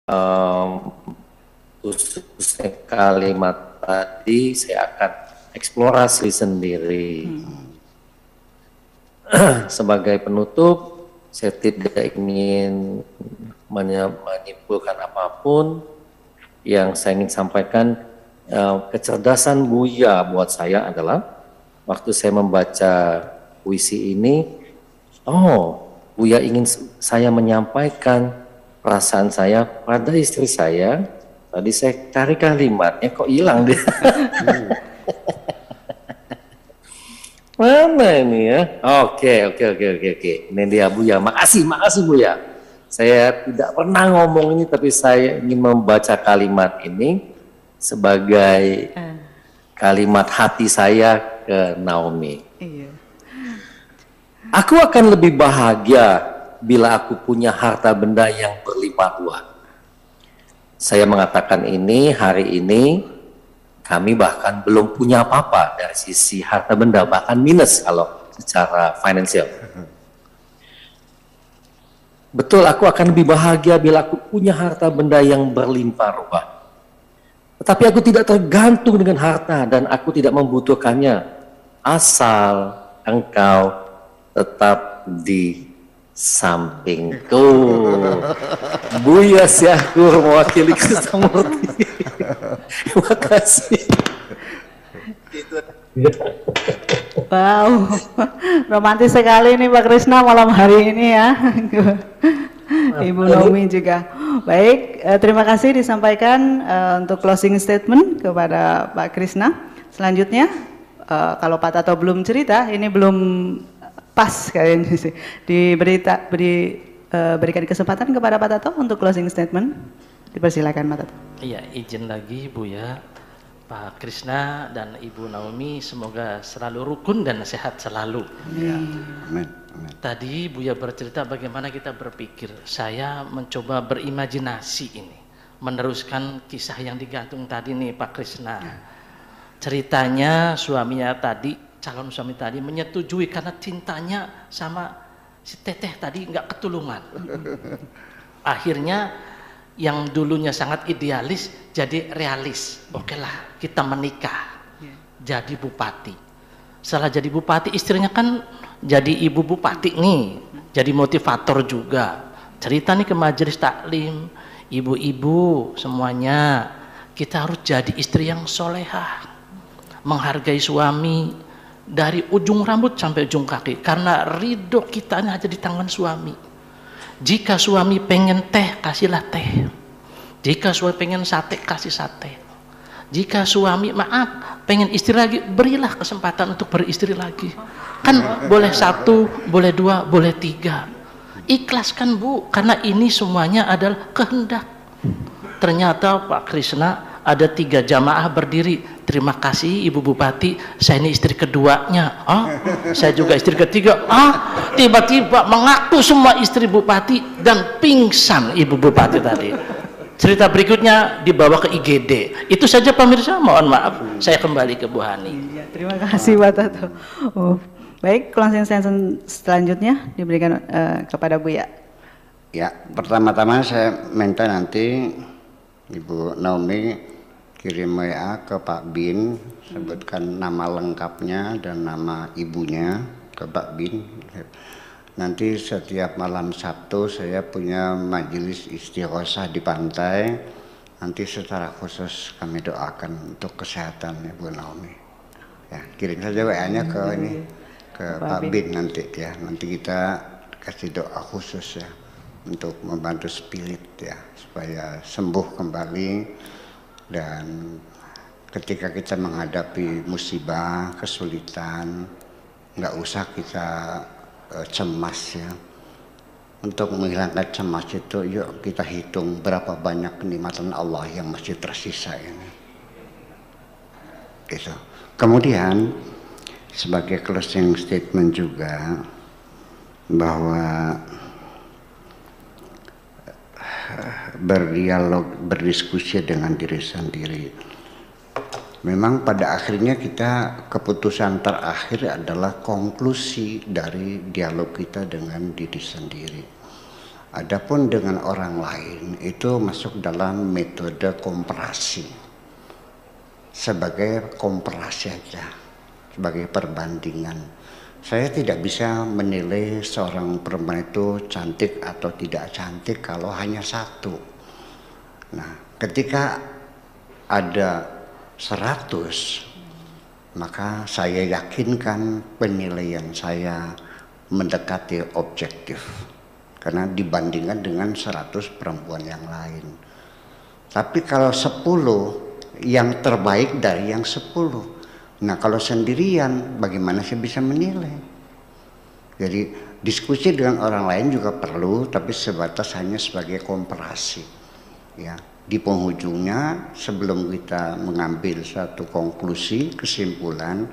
um, khususnya kalimat tadi saya akan eksplorasi sendiri. Sebagai penutup, saya tidak ingin menyimpulkan apapun. Yang saya ingin sampaikan, kecerdasan Buya buat saya adalah waktu saya membaca puisi ini, Buya ingin saya menyampaikan perasaan saya pada istri saya. Tadi saya cari kalimatnya, kok hilang dia. Mana ini ya? Oke. Ini dia Buya. Makasih Buya. Saya tidak pernah ngomong ini, tapi saya ingin membaca kalimat ini sebagai kalimat hati saya ke Naomi. Iya. Aku akan lebih bahagia bila aku punya harta benda yang berlimpah ruah. Saya mengatakan ini hari ini. Kami bahkan belum punya apa-apa dari sisi harta benda, bahkan minus kalau secara finansial. Betul, aku akan lebih bahagia bila aku punya harta benda yang berlimpah ruah. Tetapi aku tidak tergantung dengan harta dan aku tidak membutuhkannya, asal engkau tetap di sampingku. Buya Syahkur mewakili Krisnamurti. Terima kasih. Wow, romantis sekali nih Pak Krisna malam hari ini ya. Ibu Naomi juga. Baik, terima kasih disampaikan untuk closing statement kepada Pak Krisna. Selanjutnya, kalau Pak Tato belum cerita, ini belum pas kayaknya sih. Berikan kesempatan kepada Pak Tato untuk closing statement. Dipersilakan Pak Tato. Iya, izin lagi Buya, Pak Krisna dan Ibu Naomi semoga selalu rukun dan sehat selalu. Amin. Tadi Buya bercerita bagaimana kita berpikir. Saya mencoba berimajinasi ini, meneruskan kisah yang digantung tadi nih Pak Krisna. Ceritanya suaminya tadi, calon suami tadi menyetujui karena cintanya sama si Teteh tadi nggak ketulungan. Akhirnya yang dulunya sangat idealis jadi realis. Oke lah, kita menikah, jadi bupati. Setelah jadi bupati, istrinya kan jadi ibu bupati nih, jadi motivator juga. Cerita nih ke majelis taklim, ibu-ibu semuanya, kita harus jadi istri yang solehah, menghargai suami dari ujung rambut sampai ujung kaki, karena ridho kita hanya di tangan suami. Jika suami pengen teh, kasihlah teh. Jika suami pengen sate, kasih sate. Jika suami pengen istri lagi, berilah kesempatan untuk beristri lagi. Kan boleh 1, boleh 2, boleh 3. Ikhlaskan Bu, karena ini semuanya adalah kehendak. Ternyata Pak Krisna ada 3 jamaah berdiri. Terima kasih Ibu Bupati, saya ini istri keduanya. Saya juga istri ketiga. Tiba-tiba mengaku semua istri Bupati dan pingsan Ibu Bupati tadi. Cerita berikutnya dibawa ke IGD. Itu saja pemirsa, mohon maaf. Saya kembali ke Bu Hani. Ya, terima kasih Pak Tato. Baik, closing statement selanjutnya diberikan kepada Buya. Ya, pertama-tama saya minta nanti Ibu Naomi kirim WA ke Pak Bin, sebutkan nama lengkapnya dan nama ibunya ke Pak Bin. Nanti setiap malam Sabtu saya punya majelis istighosa di pantai. Nanti secara khusus kami doakan untuk kesehatan Ibu Naomi. Ya, kirim saja WA-nya ke ini ke Pak Bin nanti ya. Nanti kita kasih doa khusus ya untuk membantu spirit ya supaya sembuh kembali. Dan ketika kita menghadapi musibah, kesulitan, nggak usah kita cemas ya. Untuk menghilangkan cemas itu, yuk kita hitung berapa banyak kenikmatan Allah yang masih tersisa ini. Gitu. Kemudian sebagai closing statement juga bahwa berdialog, berdiskusi dengan diri sendiri. Memang pada akhirnya kita keputusan terakhir adalah konklusi dari dialog kita dengan diri sendiri. Adapun dengan orang lain itu masuk dalam metode komparasi, sebagai komparasi aja, sebagai perbandingan. Saya tidak bisa menilai seorang perempuan itu cantik atau tidak cantik kalau hanya satu. Nah, ketika ada 100, maka saya yakinkan penilaian saya mendekati objektif. Karena dibandingkan dengan 100 perempuan yang lain. Tapi kalau 10, yang terbaik dari yang 10. Nah, kalau sendirian bagaimana saya bisa menilai? Jadi diskusi dengan orang lain juga perlu, tapi sebatas hanya sebagai komparasi. Ya, di penghujungnya sebelum kita mengambil satu konklusi, kesimpulan,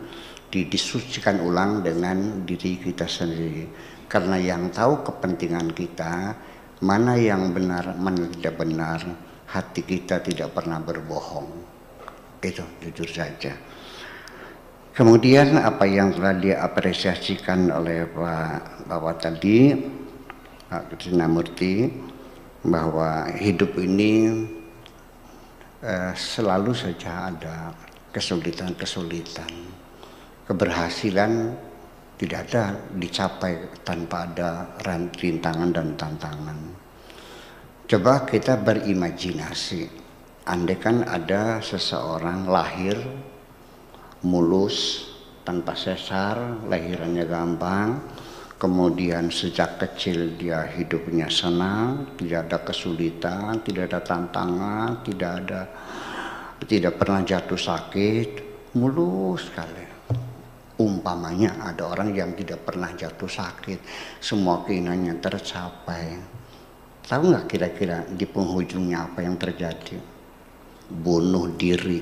didiskusikan ulang dengan diri kita sendiri. Karena yang tahu kepentingan kita, mana yang benar, mana tidak benar, hati kita tidak pernah berbohong. Itu jujur saja. Kemudian apa yang telah diapresiasikan oleh Pak Bapak tadi, Pak Krisnamurti, bahwa hidup ini selalu saja ada kesulitan-kesulitan. Keberhasilan tidak ada dicapai tanpa ada rintangan dan tantangan. Coba kita berimajinasi, andaikan ada seseorang lahir mulus, tanpa sesar, lahirannya gampang, kemudian sejak kecil dia hidupnya senang, tidak ada kesulitan, tidak ada tantangan, tidak pernah jatuh sakit, mulus sekali. Umpamanya ada orang yang tidak pernah jatuh sakit, semua keinginannya tercapai. Tahu nggak kira-kira di penghujungnya apa yang terjadi? Bunuh diri.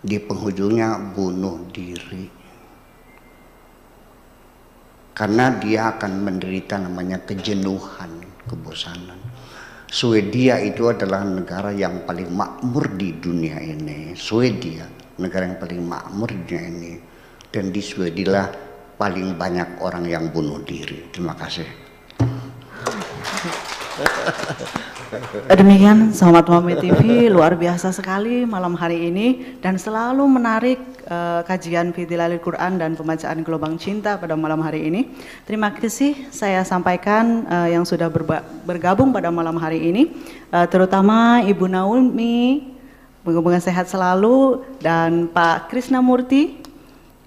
Di penghujungnya bunuh diri. Karena dia akan menderita namanya kejenuhan, kebosanan. Swedia itu adalah negara yang paling makmur di dunia ini. Swedia, negara yang paling makmur di dunia ini. Dan di Swedia lah paling banyak orang yang bunuh diri. Terima kasih. Demikian Sohmat Mami TV, luar biasa sekali malam hari ini dan selalu menarik kajian Fidhilalil Quran dan pembacaan Gelombang Cinta pada malam hari ini. Terima kasih saya sampaikan yang sudah bergabung pada malam hari ini, terutama Ibu Naomi, moga-moga sehat selalu, dan Pak Krisnamurti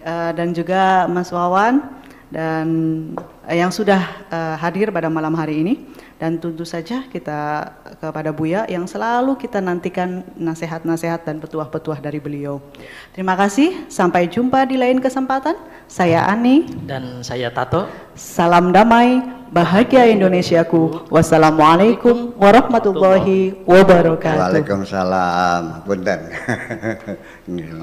dan juga Mas Wawan dan yang sudah hadir pada malam hari ini. Dan tentu saja kita kepada Buya yang selalu kita nantikan nasihat-nasihat dan petuah-petuah dari beliau. Terima kasih, sampai jumpa di lain kesempatan. Saya Ani. Dan saya Tato. Salam damai, bahagia Indonesiaku. Wassalamualaikum warahmatullahi wabarakatuh. Waalaikumsalam. Punten. Ini